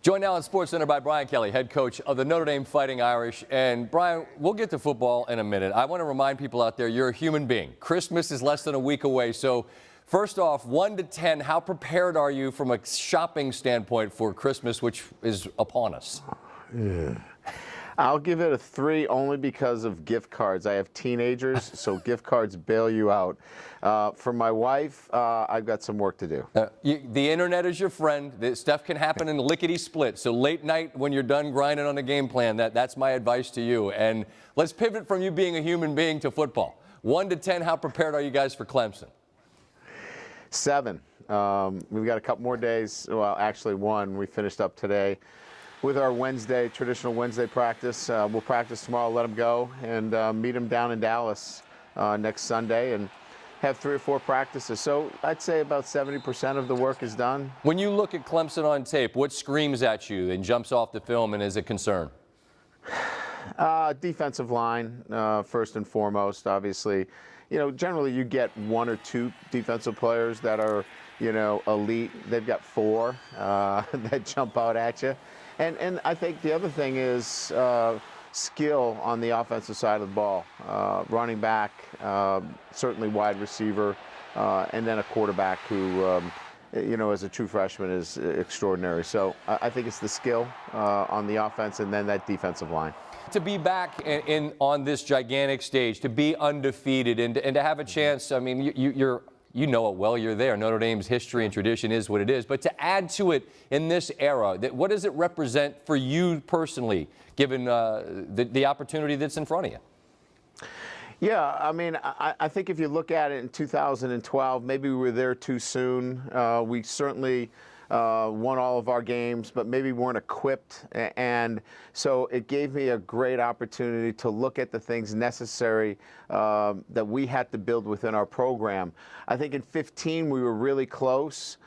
Joined now on SportsCenter by Brian Kelly, head coach of the Notre Dame Fighting Irish. And Brian, we'll get to football in a minute. I want to remind people out there, you're a human being. Christmas is less than a week away. So first off, 1 to 10, how prepared are you from a shopping standpoint for Christmas, which is upon us? Yeah. I'll give it a 3 only because of gift cards. I have teenagers, so gift cards bail you out. For my wife, I've got some work to do. The internet is your friend. Stuff can happen in lickety-split. So late night when you're done grinding on a game plan, that's my advice to you. And let's pivot from you being a human being to football. 1 to 10, how prepared are you guys for Clemson? 7. We've got a couple more days. Well, actually 1. We finished up today with our traditional Wednesday practice. We'll practice tomorrow, let them go, and meet them down in Dallas next Sunday and have 3 or 4 practices. So I'd say about 70% of the work is done. When you look at Clemson on tape, what screams at you and jumps off the film and is a concern? Defensive line, first and foremost, obviously. You know, generally you get 1 or 2 defensive players that are, you know, elite. They've got 4 that jump out at you. And I think the other thing is skill on the offensive side of the ball. Running back, certainly wide receiver, and then a quarterback who, you know, as a true freshman is extraordinary. So I think it's the skill on the offense and then that defensive line. To be back on this gigantic stage, to be undefeated and to have a chance, I mean, you know it well, you're there. Notre Dame's history and tradition is what it is. But to add to it in this era, what does it represent for you personally, given the opportunity that's in front of you? Yeah, I mean, I think if you look at it in 2012, maybe we were there too soon. We certainly won all of our games, but maybe weren't equipped. And so it gave me a great opportunity to look at the things necessary that we had to build within our program. I think in 15 we were really close.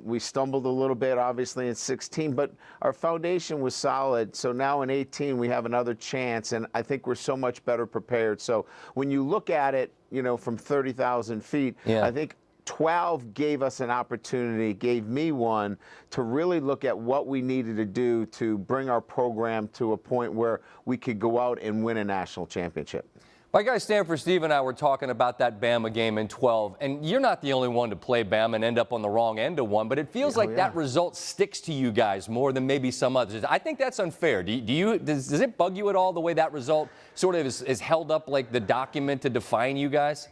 We stumbled a little bit, obviously, in 16, but our foundation was solid. So now in 18 we have another chance, and I think we're so much better prepared. So when you look at it, you know, from 30,000 feet, yeah. I think 12 gave us an opportunity, gave me one, to really look at what we needed to do to bring our program to a point where we could go out and win a national championship. My guy Stanford Steve and I were talking about that Bama game in 12, and you're not the only one to play Bama and end up on the wrong end of one, but it feels like that result sticks to you guys more than maybe some others. I think that's unfair. Does it bug you at all the way that result sort of is held up like the document to define you guys?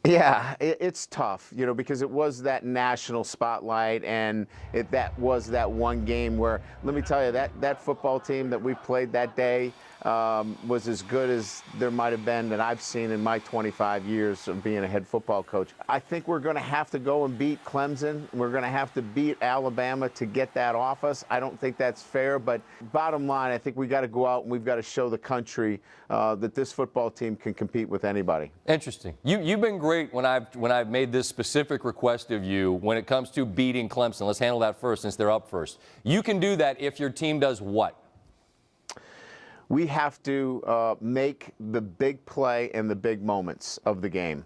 Yeah, it's tough, you know, because it was that national spotlight, and that was that one game where, let me tell you, that football team that we played that day was as good as there might have been that I've seen in my 25 years of being a head football coach. I think we're going to have to go and beat Clemson. We're going to have to beat Alabama to get that off us. I don't think that's fair, but bottom line, I think we got to go out and we've got to show the country that this football team can compete with anybody. Interesting. You've been great when I've made this specific request of you when it comes to beating Clemson. Let's handle that first since they're up first. You can do that if your team does what? We have to make the big play and the big moments of the game.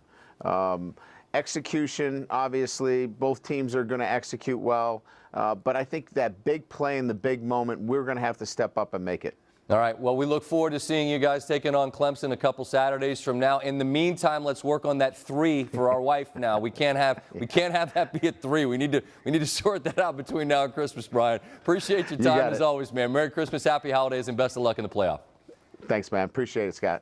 Execution, obviously, both teams are going to execute well, but I think that big play and the big moment, we're going to have to step up and make it. All right, well, we look forward to seeing you guys taking on Clemson a couple Saturdays from now. In the meantime, let's work on that 3 for our wife now. We can't have that be a 3. We need to sort that out between now and Christmas, Brian. Appreciate your time as always, man. Merry Christmas, happy holidays, and best of luck in the playoff. Thanks, man. Appreciate it, Scott.